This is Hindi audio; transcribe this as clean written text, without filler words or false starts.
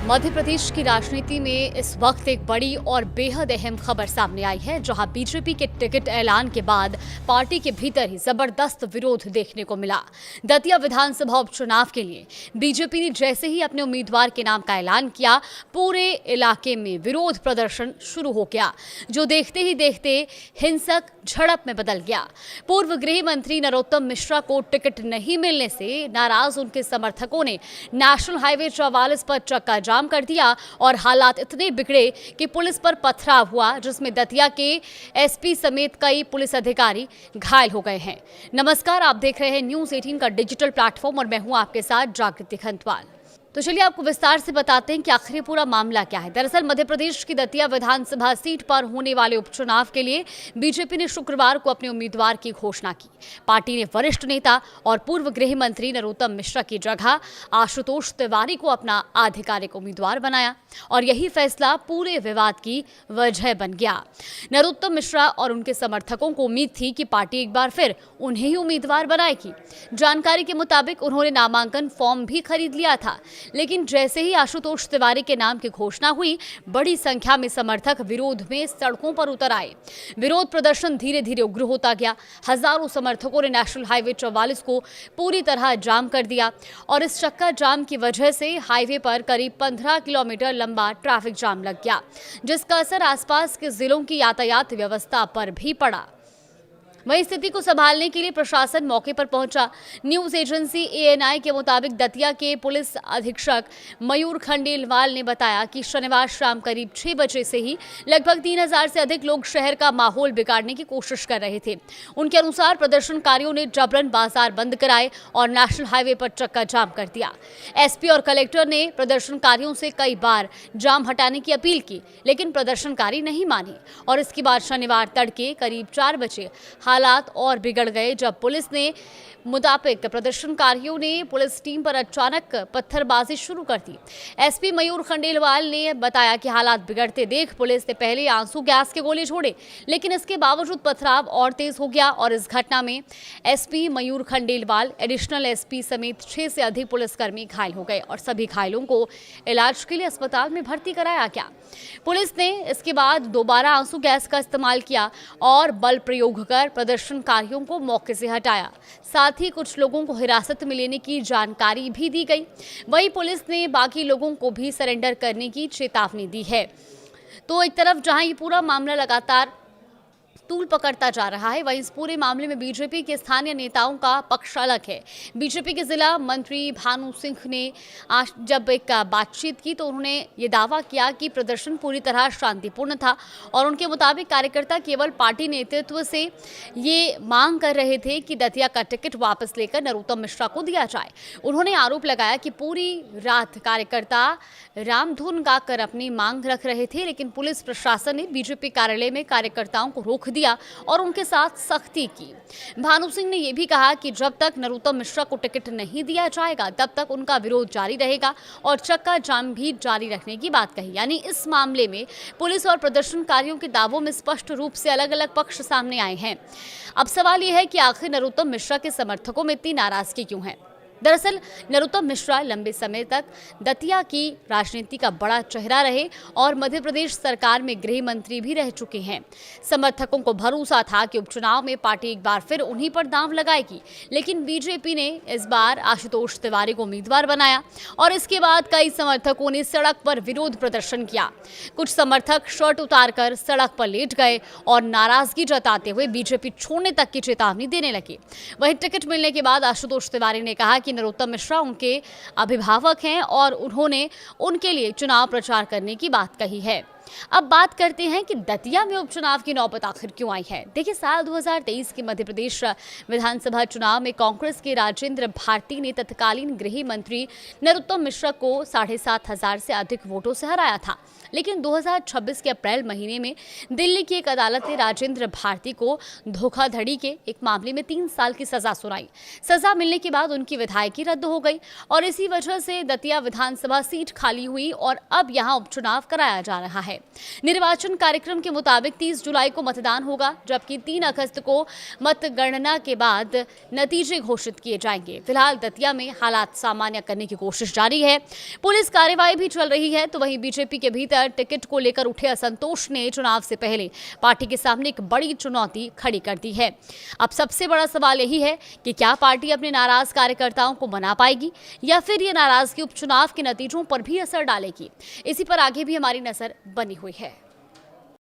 मध्य प्रदेश की राजनीति में इस वक्त एक बड़ी और बेहद अहम खबर सामने आई है, जहां बीजेपी के टिकट ऐलान के बाद पार्टी के भीतर ही जबरदस्त विरोध देखने को मिला। दतिया विधानसभा उपचुनाव के लिए बीजेपी ने जैसे ही अपने उम्मीदवार के नाम का ऐलान किया, पूरे इलाके में विरोध प्रदर्शन शुरू हो गया, जो देखते ही देखते हिंसक झड़प में बदल गया। पूर्व गृह मंत्री नरोत्तम मिश्रा को टिकट नहीं मिलने से नाराज उनके समर्थकों ने नेशनल हाईवे 44 पर चक्का जाम कर दिया और हालात इतने बिगड़े कि पुलिस पर पथराव हुआ, जिसमें दतिया के एसपी समेत कई पुलिस अधिकारी घायल हो गए हैं। नमस्कार, आप देख रहे हैं न्यूज़ 18 का डिजिटल प्लेटफॉर्म और मैं हूं आपके साथ जागृति खंतवाल। तो चलिए आपको विस्तार से बताते हैं कि आखिर ये पूरा मामला क्या है। दरअसल मध्य प्रदेश की दतिया विधानसभा सीट पर होने वाले उपचुनाव के लिए बीजेपी ने शुक्रवार को अपने उम्मीदवार की घोषणा की। पार्टी ने वरिष्ठ नेता और पूर्व गृह मंत्री नरोत्तम मिश्रा की जगह आशुतोष तिवारी को अपना आधिकारिक उम्मीदवार बनाया और यही फैसला पूरे विवाद की वजह बन गया। नरोत्तम मिश्रा और उनके समर्थकों को उम्मीद थी कि पार्टी एक बार फिर उन्हें ही उम्मीदवार बनाएगी। जानकारी के मुताबिक उन्होंने नामांकन फॉर्म भी खरीद लिया था, लेकिन जैसे ही आशुतोष तिवारी के नाम की घोषणा हुई, बड़ी संख्या में समर्थक विरोध में सड़कों पर उतर आए। विरोध प्रदर्शन धीरे धीरे उग्र होता गया। हजारों समर्थकों ने नेशनल हाईवे 44 को पूरी तरह जाम कर दिया और इस चक्का जाम की वजह से हाईवे पर करीब 15 किलोमीटर लंबा ट्रैफिक जाम लग गया, जिसका असर आसपास के जिलों की यातायात व्यवस्था पर भी पड़ा। वहीं स्थिति को संभालने के लिए प्रशासन मौके पर पहुंचा। न्यूज एजेंसी एएनआई के मुताबिक दतिया के पुलिस अधीक्षक मयूर खंडेलवाल ने बताया कि शनिवार शाम करीब 6 बजे से ही लगभग 3000 से अधिक लोग शहर का माहौल बिगाड़ने की कोशिश कर रहे थे। उनके अनुसार प्रदर्शनकारियों ने जबरन बाजार बंद कराए और नेशनल हाईवे पर चक्का जाम कर दिया। एसपी और कलेक्टर ने प्रदर्शनकारियों से कई बार जाम हटाने की अपील की, लेकिन प्रदर्शनकारी नहीं माने और इसके बाद शनिवार तड़के करीब 4 बजे हालात और बिगड़ गए, जब पुलिस ने मुताबिक प्रदर्शनकारियों ने पुलिस टीम पर अचानक पत्थरबाजी शुरू कर दी। एसपी मयूर खंडेलवाल ने बताया कि हालात बिगड़ते देख पुलिस ने पहले आंसू गैस के गोले छोड़े, लेकिन इसके बावजूद पथराव और तेज हो गया और इस घटना में एसपी मयूर खंडेलवाल, एडिशनल एसपी समेत 6 से अधिक पुलिसकर्मी घायल हो गए और सभी घायलों को इलाज के लिए अस्पताल में भर्ती कराया गया। पुलिस ने इसके बाद दोबारा आंसू गैस का इस्तेमाल किया और बल प्रयोग कर प्रदर्शनकारियों को मौके से हटाया। साथ ही कुछ लोगों को हिरासत में लेने की जानकारी भी दी गई। वहीं पुलिस ने बाकी लोगों को भी सरेंडर करने की चेतावनी दी है। तो एक तरफ जहां ये पूरा मामला लगातार तूल पकड़ता जा रहा है, वहीं इस पूरे मामले में बीजेपी के स्थानीय नेताओं का पक्ष अलग है। बीजेपी के जिला मंत्री भानु सिंह ने आज जब एक बातचीत की तो उन्होंने ये दावा किया कि प्रदर्शन पूरी तरह शांतिपूर्ण था और उनके मुताबिक कार्यकर्ता केवल पार्टी नेतृत्व से ये मांग कर रहे थे कि दतिया का टिकट वापस लेकर नरोत्तम मिश्रा को दिया जाए। उन्होंने आरोप लगाया कि पूरी रात कार्यकर्ता रामधुन गाकर अपनी मांग रख रहे थे, लेकिन पुलिस प्रशासन ने बीजेपी कार्यालय में कार्यकर्ताओं को रोक दिया और उनके साथ सख्ती की। भानु सिंह ने यह भी कहा कि जब तक नरोत्तम मिश्रा को टिकट नहीं दिया जाएगा, तब तक उनका विरोध जारी रहेगा और चक्का जाम भी जारी रखने की बात कही। यानी इस मामले में पुलिस और प्रदर्शनकारियों के दावों में स्पष्ट रूप से अलग अलग पक्ष सामने आए हैं। अब सवाल यह है कि आखिर नरोत्तम मिश्रा के समर्थकों में इतनी नाराजगी क्यों है। दरअसल नरोत्तम मिश्रा लंबे समय तक दतिया की राजनीति का बड़ा चेहरा रहे और मध्य प्रदेश सरकार में गृह मंत्री भी रह चुके हैं। समर्थकों को भरोसा था कि उपचुनाव में पार्टी एक बार फिर उन्हीं पर दांव लगाएगी, लेकिन बीजेपी ने इस बार आशुतोष तिवारी को उम्मीदवार बनाया और इसके बाद कई समर्थकों ने सड़क पर विरोध प्रदर्शन किया। कुछ समर्थक शर्ट उतारकर सड़क पर लेट गए और नाराजगी जताते हुए बीजेपी छोड़ने तक की चेतावनी देने लगे। वहीं टिकट मिलने के बाद आशुतोष तिवारी ने कहा कि नरोत्तम मिश्रा उनके अभिभावक हैं और उन्होंने उनके लिए चुनाव प्रचार करने की बात कही है। अब बात करते हैं कि दतिया में उपचुनाव की नौबत आखिर क्यों आई है। देखिए, साल 2023 के मध्य प्रदेश विधानसभा चुनाव में कांग्रेस के राजेंद्र भारती ने तत्कालीन गृह मंत्री नरोत्तम मिश्रा को 7500 से अधिक वोटों से हराया था, लेकिन 2026 के अप्रैल महीने में दिल्ली की एक अदालत ने राजेंद्र भारती को धोखाधड़ी के एक मामले में 3 साल की सजा सुनाई। सजा मिलने के बाद उनकी विधायकी रद्द हो गई और इसी वजह से दतिया विधानसभा सीट खाली हुई और अब यहां उपचुनाव कराया जा रहा है। निर्वाचन कार्यक्रम के मुताबिक 30 जुलाई को मतदान होगा, जबकि 3 अगस्त को मतगणना के बाद नतीजे घोषित किए जाएंगे। फिलहाल दतिया में हालात सामान्य करने की कोशिश जारी है। पुलिस कार्रवाई भी चल रही है, तो वहीं बीजेपी के भीतर टिकट को लेकर उठे असंतोष ने चुनाव से पहले पार्टी के सामने एक बड़ी चुनौती खड़ी कर दी है। अब सबसे बड़ा सवाल यही है कि क्या पार्टी अपने नाराज कार्यकर्ताओं को मना पाएगी या फिर ये नाराजगी उपचुनाव के नतीजों पर भी असर डालेगी। इसी पर आगे भी हमारी नजर बनी हुई है।